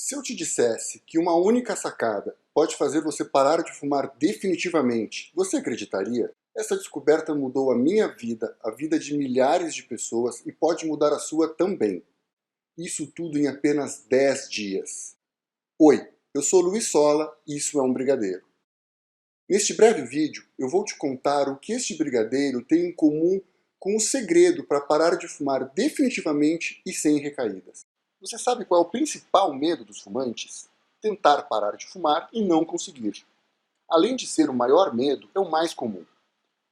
Se eu te dissesse que uma única sacada pode fazer você parar de fumar definitivamente, você acreditaria? Essa descoberta mudou a minha vida, a vida de milhares de pessoas e pode mudar a sua também. Isso tudo em apenas 10 dias. Oi, eu sou Luiz Sola e isso é um Brigadeiro. Neste breve vídeo, eu vou te contar o que este brigadeiro tem em comum com o segredo para parar de fumar definitivamente e sem recaídas. Você sabe qual é o principal medo dos fumantes? Tentar parar de fumar e não conseguir. Além de ser o maior medo, é o mais comum.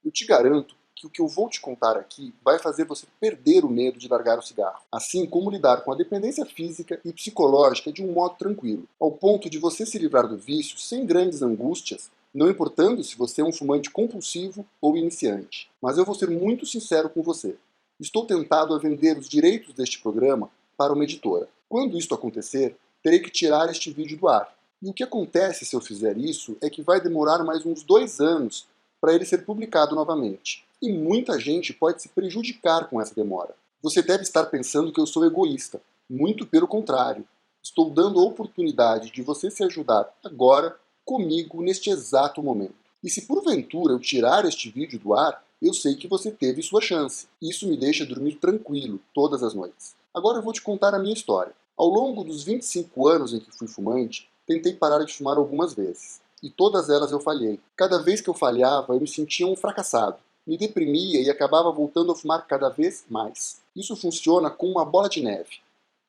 Eu te garanto que o que eu vou te contar aqui vai fazer você perder o medo de largar o cigarro, assim como lidar com a dependência física e psicológica de um modo tranquilo, ao ponto de você se livrar do vício sem grandes angústias, não importando se você é um fumante compulsivo ou iniciante. Mas eu vou ser muito sincero com você. Estou tentado a vender os direitos deste programa para uma editora. Quando isto acontecer, terei que tirar este vídeo do ar. E o que acontece se eu fizer isso é que vai demorar mais uns 2 anos para ele ser publicado novamente. E muita gente pode se prejudicar com essa demora. Você deve estar pensando que eu sou egoísta. Muito pelo contrário. Estou dando a oportunidade de você se ajudar agora, comigo, neste exato momento. E se porventura eu tirar este vídeo do ar, eu sei que você teve sua chance. Isso me deixa dormir tranquilo todas as noites. Agora eu vou te contar a minha história. Ao longo dos 25 anos em que fui fumante, tentei parar de fumar algumas vezes. E todas elas eu falhei. Cada vez que eu falhava, eu me sentia um fracassado. Me deprimia e acabava voltando a fumar cada vez mais. Isso funciona como uma bola de neve.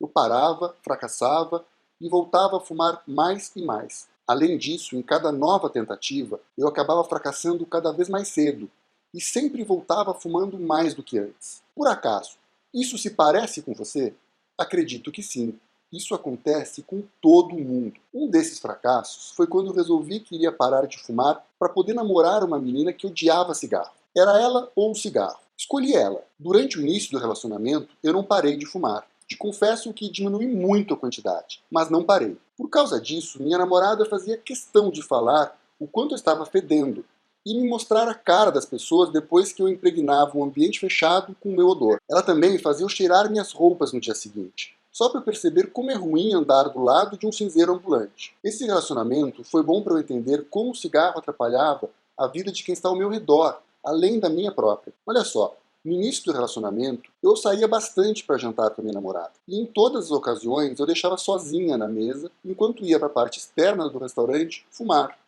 Eu parava, fracassava e voltava a fumar mais e mais. Além disso, em cada nova tentativa, eu acabava fracassando cada vez mais cedo e sempre voltava fumando mais do que antes. Por acaso, isso se parece com você? Acredito que sim. Isso acontece com todo mundo. Um desses fracassos foi quando resolvi que iria parar de fumar para poder namorar uma menina que odiava cigarro. Era ela ou o cigarro. Escolhi ela. Durante o início do relacionamento, eu não parei de fumar. Te confesso que diminui muito a quantidade, mas não parei. Por causa disso, minha namorada fazia questão de falar o quanto eu estava fedendo e me mostrar a cara das pessoas depois que eu impregnava um ambiente fechado com o meu odor. Ela também fazia eu cheirar minhas roupas no dia seguinte, só para eu perceber como é ruim andar do lado de um cinzeiro ambulante. Esse relacionamento foi bom para eu entender como o cigarro atrapalhava a vida de quem está ao meu redor, além da minha própria. Olha só, no início do relacionamento, eu saía bastante para jantar com a minha namorada. E em todas as ocasiões eu deixava sozinha na mesa, enquanto ia para a parte externa do restaurante fumar.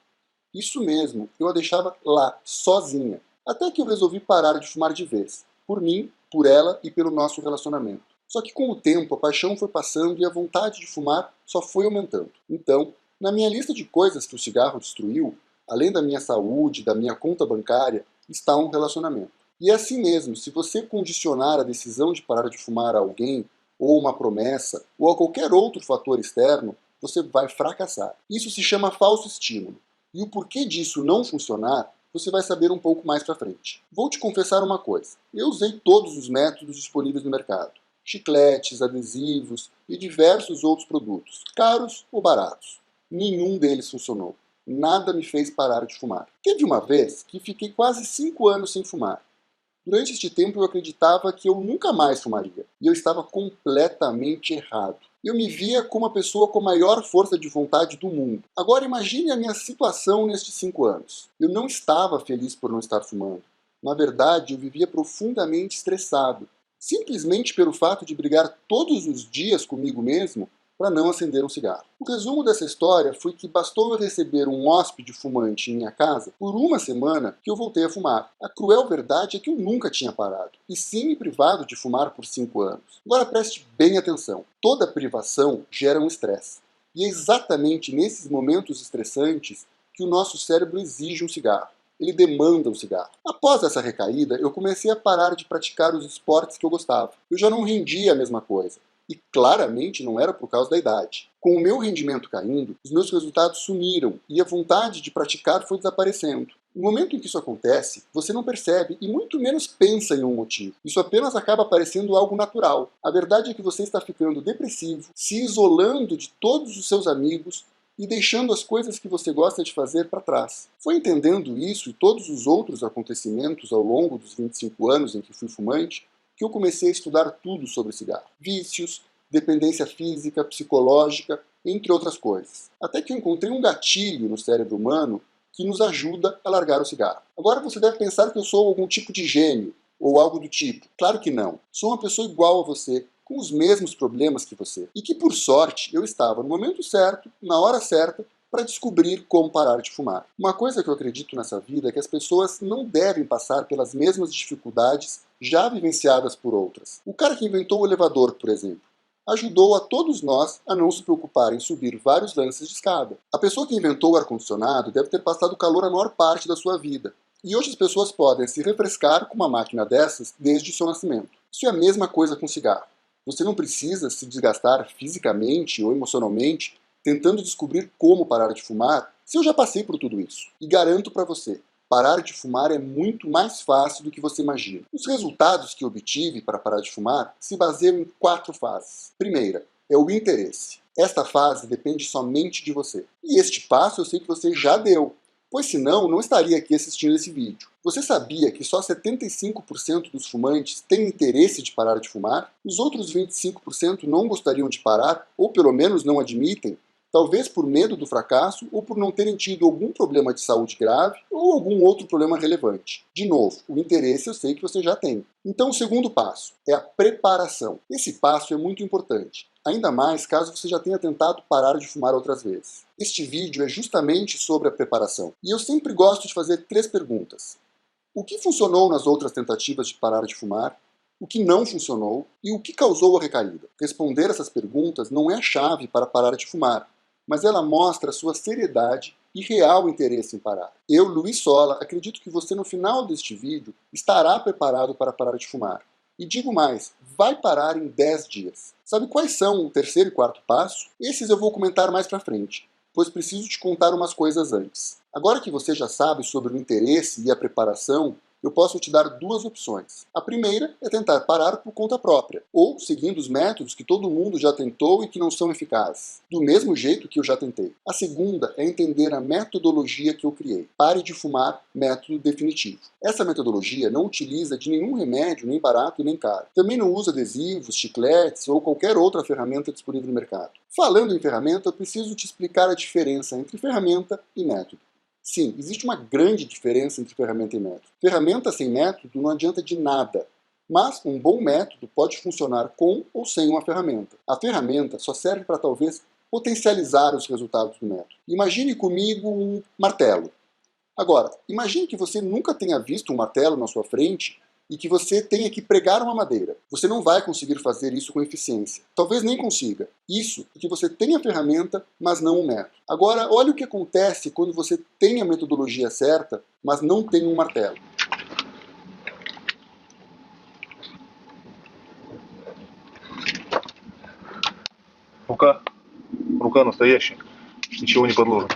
Isso mesmo, eu a deixava lá, sozinha. Até que eu resolvi parar de fumar de vez. Por mim, por ela e pelo nosso relacionamento. Só que com o tempo a paixão foi passando e a vontade de fumar só foi aumentando. Então, na minha lista de coisas que o cigarro destruiu, além da minha saúde, da minha conta bancária, está um relacionamento. E é assim mesmo, se você condicionar a decisão de parar de fumar a alguém, ou uma promessa, ou a qualquer outro fator externo, você vai fracassar. Isso se chama falso estímulo. E o porquê disso não funcionar, você vai saber um pouco mais pra frente. Vou te confessar uma coisa. Eu usei todos os métodos disponíveis no mercado. Chicletes, adesivos e diversos outros produtos, caros ou baratos. Nenhum deles funcionou. Nada me fez parar de fumar. Teve uma vez que fiquei quase 5 anos sem fumar. Durante este tempo eu acreditava que eu nunca mais fumaria. E eu estava completamente errado. Eu me via como a pessoa com a maior força de vontade do mundo. Agora imagine a minha situação nestes 5 anos. Eu não estava feliz por não estar fumando. Na verdade, eu vivia profundamente estressado. Simplesmente pelo fato de brigar todos os dias comigo mesmo para não acender um cigarro. O resumo dessa história foi que bastou eu receber um hóspede fumante em minha casa por uma semana que eu voltei a fumar. A cruel verdade é que eu nunca tinha parado, e sim me privado de fumar por 5 anos. Agora preste bem atenção, toda privação gera um estresse. E é exatamente nesses momentos estressantes que o nosso cérebro exige um cigarro. Ele demanda o cigarro. Após essa recaída, eu comecei a parar de praticar os esportes que eu gostava. Eu já não rendia a mesma coisa. E claramente não era por causa da idade. Com o meu rendimento caindo, os meus resultados sumiram e a vontade de praticar foi desaparecendo. No momento em que isso acontece, você não percebe e muito menos pensa em um motivo. Isso apenas acaba parecendo algo natural. A verdade é que você está ficando depressivo, se isolando de todos os seus amigos e deixando as coisas que você gosta de fazer para trás. Foi entendendo isso e todos os outros acontecimentos ao longo dos 25 anos em que fui fumante, que eu comecei a estudar tudo sobre cigarro. Vícios, dependência física, psicológica, entre outras coisas. Até que eu encontrei um gatilho no cérebro humano que nos ajuda a largar o cigarro. Agora você deve pensar que eu sou algum tipo de gênio, ou algo do tipo. Claro que não. Sou uma pessoa igual a você, com os mesmos problemas que você. E que, por sorte, eu estava no momento certo, na hora certa, para descobrir como parar de fumar. Uma coisa que eu acredito nessa vida é que as pessoas não devem passar pelas mesmas dificuldades já vivenciadas por outras. O cara que inventou o elevador, por exemplo, ajudou a todos nós a não se preocupar em subir vários lances de escada. A pessoa que inventou o ar-condicionado deve ter passado calor a maior parte da sua vida. E hoje as pessoas podem se refrescar com uma máquina dessas desde o seu nascimento. Isso é a mesma coisa com cigarro. Você não precisa se desgastar fisicamente ou emocionalmente tentando descobrir como parar de fumar se eu já passei por tudo isso. E garanto para você, parar de fumar é muito mais fácil do que você imagina. Os resultados que obtive para parar de fumar se baseiam em 4 fases. Primeira, é o interesse. Esta fase depende somente de você. E este passo eu sei que você já deu, pois senão não estaria aqui assistindo esse vídeo. Você sabia que só 75% dos fumantes têm interesse de parar de fumar? Os outros 25% não gostariam de parar, ou pelo menos não admitem, talvez por medo do fracasso ou por não terem tido algum problema de saúde grave ou algum outro problema relevante. De novo, o interesse eu sei que você já tem. Então o segundo passo é a preparação. Esse passo é muito importante, ainda mais caso você já tenha tentado parar de fumar outras vezes. Este vídeo é justamente sobre a preparação. E eu sempre gosto de fazer 3 perguntas. O que funcionou nas outras tentativas de parar de fumar? O que não funcionou? E o que causou a recaída? Responder essas perguntas não é a chave para parar de fumar, mas ela mostra a sua seriedade e real interesse em parar. Eu, Luiz Sola, acredito que você no final deste vídeo estará preparado para parar de fumar. E digo mais, vai parar em 10 dias. Sabe quais são o terceiro e quarto passo? Esses eu vou comentar mais pra frente, pois preciso te contar umas coisas antes. Agora que você já sabe sobre o interesse e a preparação, eu posso te dar 2 opções. A primeira é tentar parar por conta própria, ou seguindo os métodos que todo mundo já tentou e que não são eficazes, do mesmo jeito que eu já tentei. A segunda é entender a metodologia que eu criei. Pare de fumar, método definitivo. Essa metodologia não utiliza de nenhum remédio, nem barato e nem caro. Também não usa adesivos, chicletes ou qualquer outra ferramenta disponível no mercado. Falando em ferramenta, eu preciso te explicar a diferença entre ferramenta e método. Sim, existe uma grande diferença entre ferramenta e método. Ferramenta sem método não adianta de nada, mas um bom método pode funcionar com ou sem uma ferramenta. A ferramenta só serve para talvez potencializar os resultados do método. Imagine comigo um martelo. Agora, imagine que você nunca tenha visto um martelo na sua frente e que você tenha que pregar uma madeira. Você não vai conseguir fazer isso com eficiência. Talvez nem consiga. Isso porque você tem a ferramenta, mas não o método. Agora, olha o que acontece quando você tem a metodologia certa, mas não tem um martelo. Рука настоящая, ничего не подложено.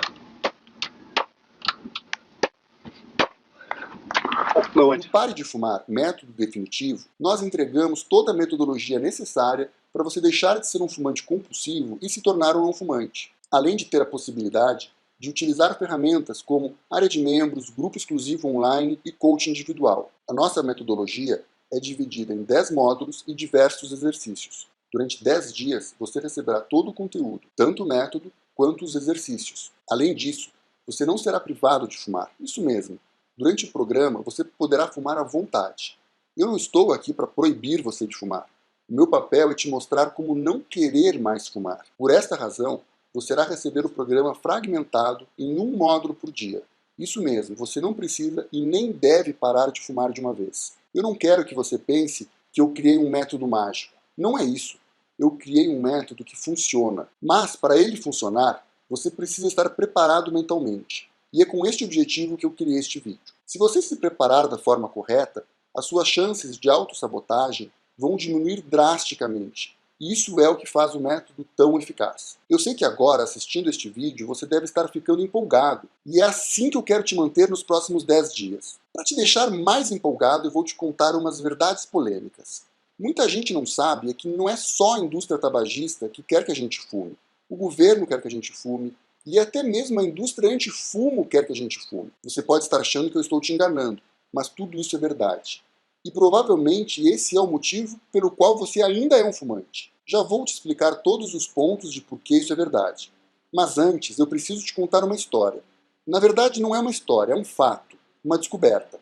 No Pare de Fumar, método definitivo, nós entregamos toda a metodologia necessária para você deixar de ser um fumante compulsivo e se tornar um não fumante, além de ter a possibilidade de utilizar ferramentas como área de membros, grupo exclusivo online e coaching individual. A nossa metodologia é dividida em 10 módulos e diversos exercícios. Durante 10 dias, você receberá todo o conteúdo, tanto o método quanto os exercícios. Além disso, você não será privado de fumar. Isso mesmo. Durante o programa, você poderá fumar à vontade. Eu não estou aqui para proibir você de fumar. O meu papel é te mostrar como não querer mais fumar. Por esta razão, você irá receber o programa fragmentado em um módulo por dia. Isso mesmo, você não precisa e nem deve parar de fumar de uma vez. Eu não quero que você pense que eu criei um método mágico. Não é isso. Eu criei um método que funciona. Mas, para ele funcionar, você precisa estar preparado mentalmente. E é com este objetivo que eu criei este vídeo. Se você se preparar da forma correta, as suas chances de autossabotagem vão diminuir drasticamente. E isso é o que faz o método tão eficaz. Eu sei que agora, assistindo este vídeo, você deve estar ficando empolgado. E é assim que eu quero te manter nos próximos 10 dias. Para te deixar mais empolgado, eu vou te contar umas verdades polêmicas. Muita gente não sabe que não é só a indústria tabagista que quer que a gente fume. O governo quer que a gente fume, e até mesmo a indústria anti-fumo quer que a gente fume. Você pode estar achando que eu estou te enganando, mas tudo isso é verdade. E provavelmente esse é o motivo pelo qual você ainda é um fumante. Já vou te explicar todos os pontos de por que isso é verdade. Mas antes, eu preciso te contar uma história. Na verdade, não é uma história, é um fato, uma descoberta.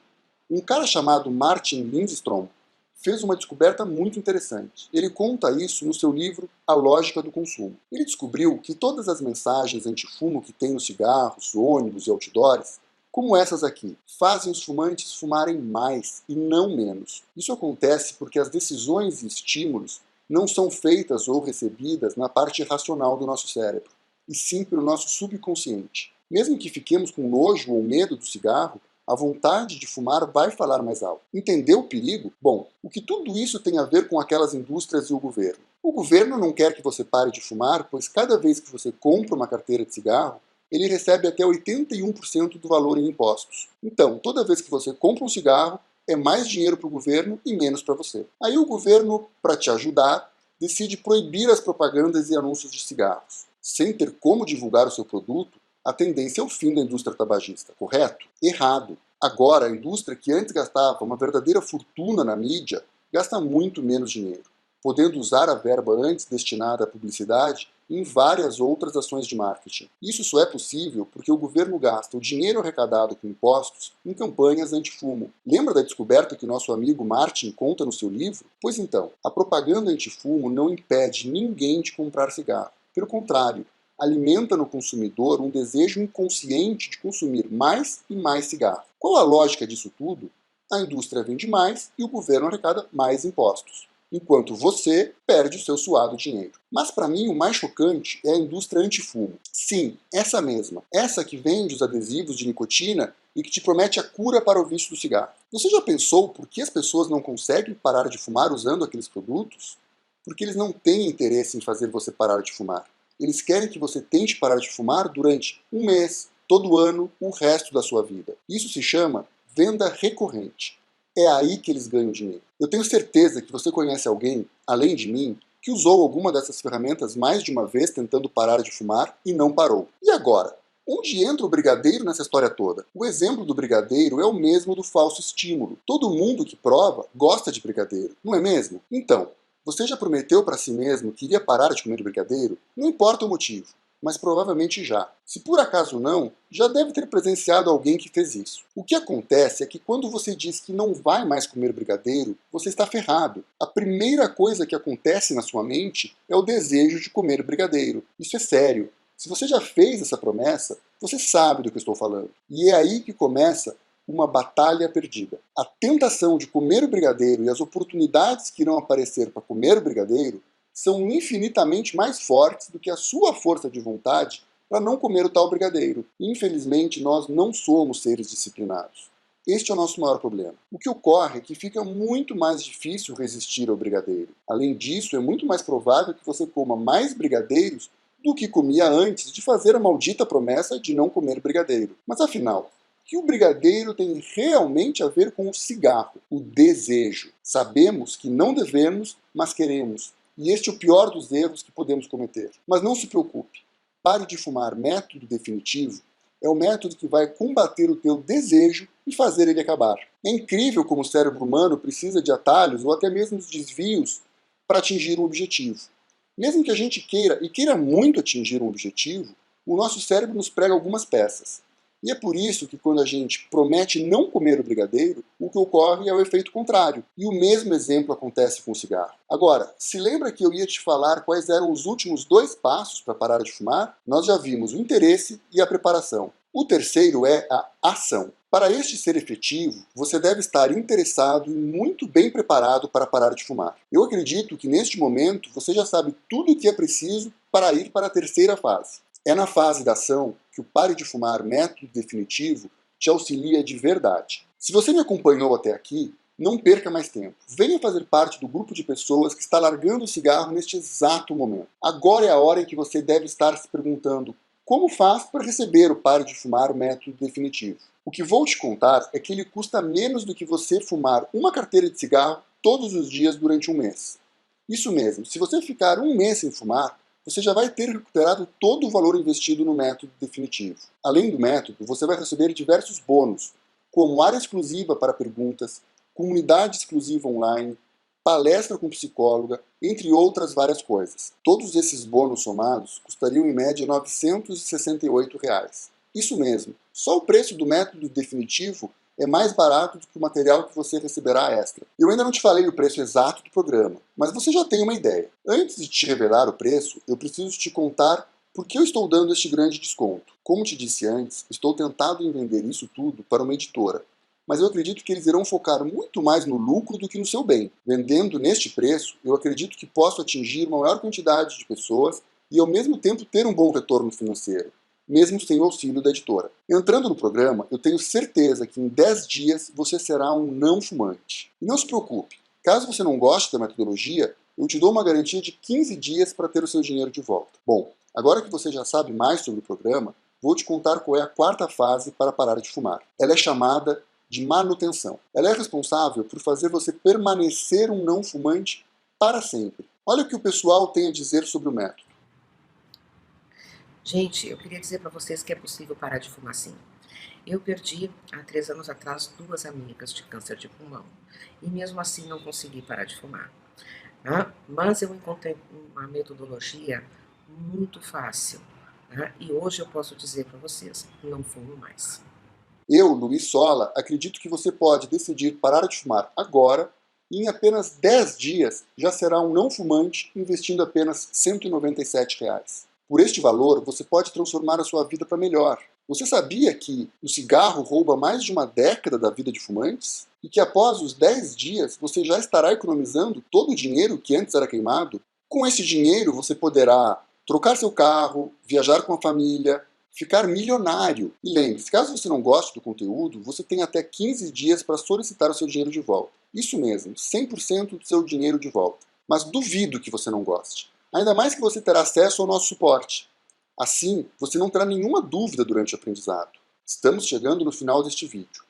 Um cara chamado Martin Lindstrom fez uma descoberta muito interessante. Ele conta isso no seu livro A Lógica do Consumo. Ele descobriu que todas as mensagens anti-fumo que tem nos cigarros, ônibus e outdoors, como essas aqui, fazem os fumantes fumarem mais e não menos. Isso acontece porque as decisões e estímulos não são feitas ou recebidas na parte racional do nosso cérebro, e sim pelo nosso subconsciente. Mesmo que fiquemos com nojo ou medo do cigarro, a vontade de fumar vai falar mais alto. Entendeu o perigo? Bom, o que tudo isso tem a ver com aquelas indústrias e o governo? O governo não quer que você pare de fumar, pois cada vez que você compra uma carteira de cigarro, ele recebe até 81% do valor em impostos. Então, toda vez que você compra um cigarro, é mais dinheiro para o governo e menos para você. Aí o governo, para te ajudar, decide proibir as propagandas e anúncios de cigarros. Sem ter como divulgar o seu produto, a tendência é o fim da indústria tabagista, correto? Errado. Agora, a indústria que antes gastava uma verdadeira fortuna na mídia, gasta muito menos dinheiro, podendo usar a verba antes destinada à publicidade em várias outras ações de marketing. Isso só é possível porque o governo gasta o dinheiro arrecadado com impostos em campanhas anti-fumo. Lembra da descoberta que nosso amigo Martin conta no seu livro? Pois então, a propaganda anti-fumo não impede ninguém de comprar cigarro. Pelo contrário, alimenta no consumidor um desejo inconsciente de consumir mais e mais cigarro. Qual a lógica disso tudo? A indústria vende mais e o governo arrecada mais impostos, enquanto você perde o seu suado dinheiro. Mas para mim o mais chocante é a indústria anti-fumo. Sim, essa mesma. Essa que vende os adesivos de nicotina e que te promete a cura para o vício do cigarro. Você já pensou por que as pessoas não conseguem parar de fumar usando aqueles produtos? Porque eles não têm interesse em fazer você parar de fumar. Eles querem que você tente parar de fumar durante um mês, todo ano, o resto da sua vida. Isso se chama venda recorrente. É aí que eles ganham dinheiro. Eu tenho certeza que você conhece alguém, além de mim, que usou alguma dessas ferramentas mais de uma vez tentando parar de fumar e não parou. E agora? Onde entra o brigadeiro nessa história toda? O exemplo do brigadeiro é o mesmo do falso estímulo. Todo mundo que prova gosta de brigadeiro, não é mesmo? Então, você já prometeu para si mesmo que iria parar de comer brigadeiro? Não importa o motivo, mas provavelmente já. Se por acaso não, já deve ter presenciado alguém que fez isso. O que acontece é que quando você diz que não vai mais comer brigadeiro, você está ferrado. A primeira coisa que acontece na sua mente é o desejo de comer brigadeiro. Isso é sério. Se você já fez essa promessa, você sabe do que eu estou falando. E é aí que começa uma batalha perdida. A tentação de comer o brigadeiro e as oportunidades que irão aparecer para comer o brigadeiro são infinitamente mais fortes do que a sua força de vontade para não comer o tal brigadeiro. Infelizmente, nós não somos seres disciplinados. Este é o nosso maior problema. O que ocorre é que fica muito mais difícil resistir ao brigadeiro. Além disso, é muito mais provável que você coma mais brigadeiros do que comia antes de fazer a maldita promessa de não comer brigadeiro. Mas afinal, o que o brigadeiro tem realmente a ver com o cigarro? O desejo. Sabemos que não devemos, mas queremos. E este é o pior dos erros que podemos cometer. Mas não se preocupe. Pare de fumar método definitivo é o método que vai combater o teu desejo e fazer ele acabar. É incrível como o cérebro humano precisa de atalhos ou até mesmo desvios para atingir um objetivo. Mesmo que a gente queira muito atingir um objetivo, o nosso cérebro nos prega algumas peças. E é por isso que quando a gente promete não comer o brigadeiro, o que ocorre é o efeito contrário. E o mesmo exemplo acontece com o cigarro. Agora, se lembra que eu ia te falar quais eram os últimos 2 passos para parar de fumar? Nós já vimos o interesse e a preparação. O terceiro é a ação. Para este ser efetivo, você deve estar interessado e muito bem preparado para parar de fumar. Eu acredito que neste momento você já sabe tudo o que é preciso para ir para a terceira fase. É na fase da ação que o Pare de Fumar método definitivo te auxilia de verdade. Se você me acompanhou até aqui, não perca mais tempo. Venha fazer parte do grupo de pessoas que está largando o cigarro neste exato momento. Agora é a hora em que você deve estar se perguntando como faz para receber o Pare de Fumar método definitivo. O que vou te contar é que ele custa menos do que você fumar uma carteira de cigarro todos os dias durante um mês. Isso mesmo, se você ficar um mês sem fumar, você já vai ter recuperado todo o valor investido no método definitivo. Além do método, você vai receber diversos bônus, como área exclusiva para perguntas, comunidade exclusiva online, palestra com psicóloga, entre outras várias coisas. Todos esses bônus somados custariam em média R$ 968. Isso mesmo, só o preço do método definitivo é mais barato do que o material que você receberá extra. Eu ainda não te falei o preço exato do programa, mas você já tem uma ideia. Antes de te revelar o preço, eu preciso te contar por que eu estou dando este grande desconto. Como te disse antes, estou tentado em vender isso tudo para uma editora, mas eu acredito que eles irão focar muito mais no lucro do que no seu bem. Vendendo neste preço, eu acredito que posso atingir uma maior quantidade de pessoas e ao mesmo tempo ter um bom retorno financeiro, mesmo sem o auxílio da editora. Entrando no programa, eu tenho certeza que em 10 dias você será um não fumante. E não se preocupe, caso você não goste da metodologia, eu te dou uma garantia de 15 dias para ter o seu dinheiro de volta. Bom, agora que você já sabe mais sobre o programa, vou te contar qual é a quarta fase para parar de fumar. Ela é chamada de manutenção. Ela é responsável por fazer você permanecer um não fumante para sempre. Olha o que o pessoal tem a dizer sobre o método. Gente, eu queria dizer para vocês que é possível parar de fumar sim. Eu perdi, há 3 anos atrás, 2 amigas de câncer de pulmão. E mesmo assim não consegui parar de fumar. Mas eu encontrei uma metodologia muito fácil. E hoje eu posso dizer para vocês, não fumo mais. Eu, Luiz Sola, acredito que você pode decidir parar de fumar agora e em apenas 10 dias já será um não fumante investindo apenas R$ 197. Por este valor, você pode transformar a sua vida para melhor. Você sabia que o cigarro rouba mais de uma década da vida de fumantes? E que após os 10 dias você já estará economizando todo o dinheiro que antes era queimado? Com esse dinheiro você poderá trocar seu carro, viajar com a família, ficar milionário. E lembre-se, caso você não goste do conteúdo, você tem até 15 dias para solicitar o seu dinheiro de volta. Isso mesmo, 100% do seu dinheiro de volta. Mas duvido que você não goste. Ainda mais que você terá acesso ao nosso suporte. Assim, você não terá nenhuma dúvida durante o aprendizado. Estamos chegando no final deste vídeo.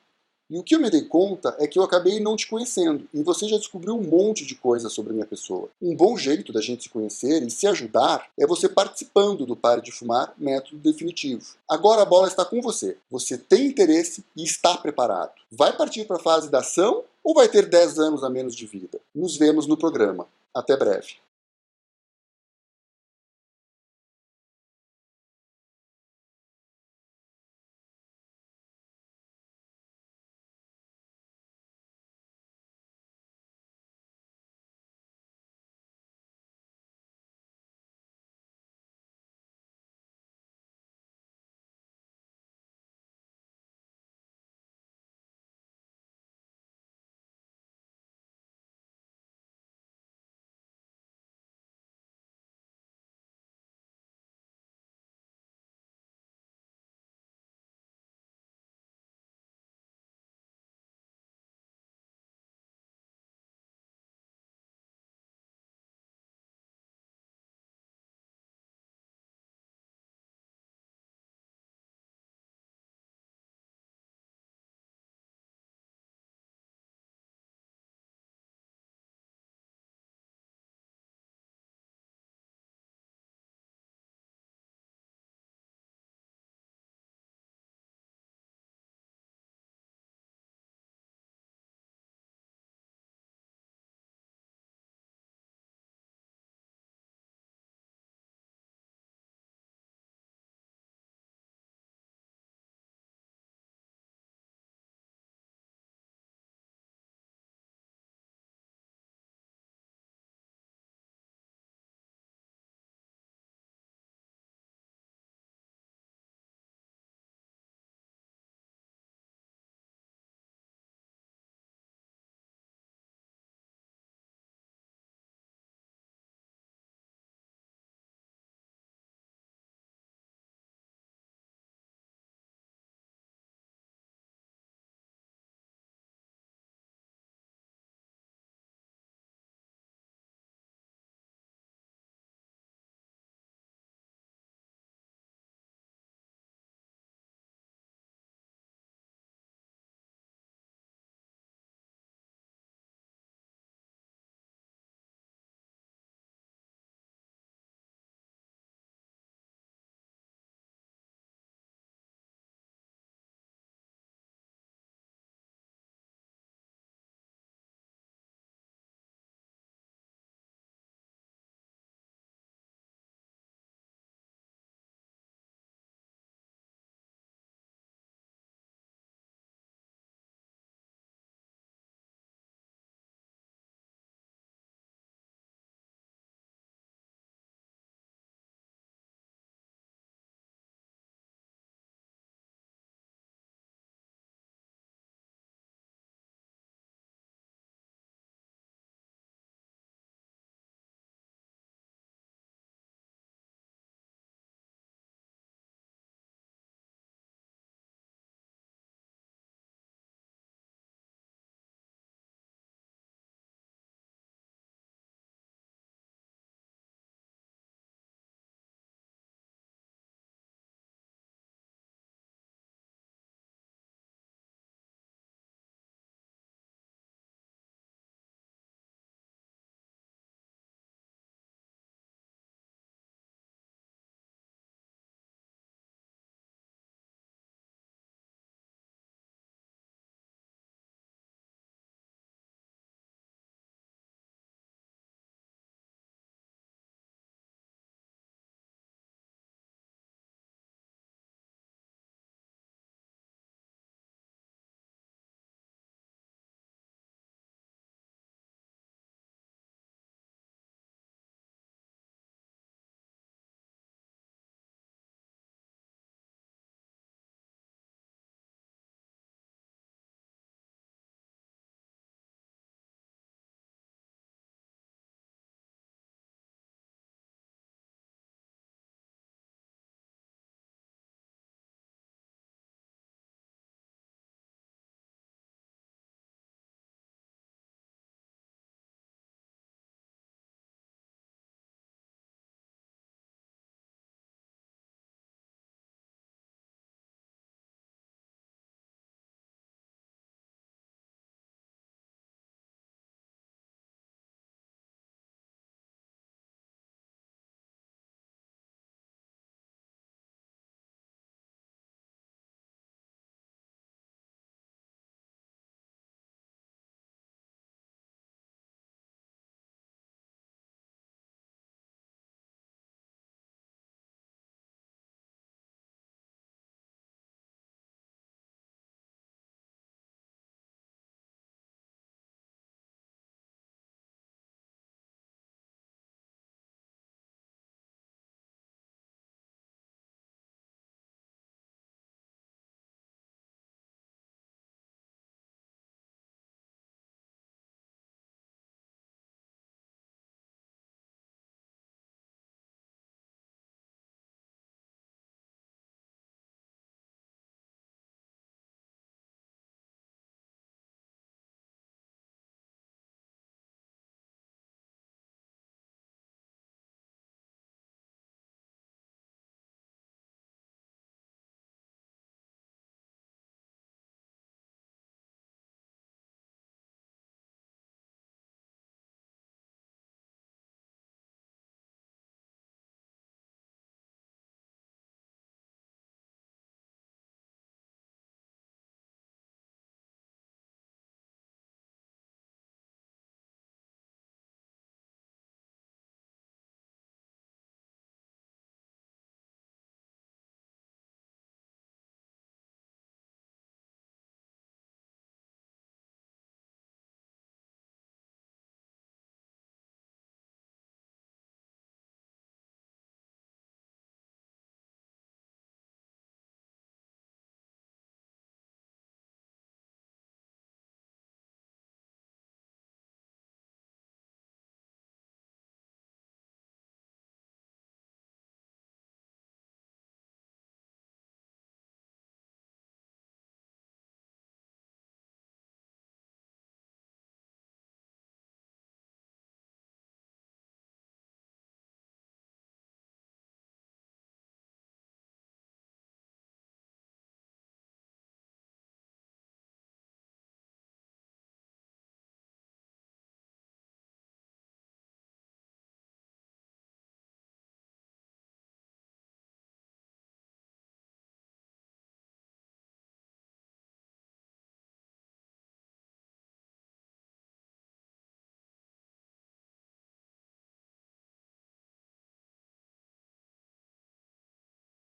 E o que eu me dei conta é que eu acabei não te conhecendo, e você já descobriu um monte de coisas sobre a minha pessoa. Um bom jeito da gente se conhecer e se ajudar é você participando do Pare de Fumar Método Definitivo. Agora a bola está com você. Você tem interesse e está preparado. Vai partir para a fase da ação ou vai ter 10 anos a menos de vida? Nos vemos no programa. Até breve.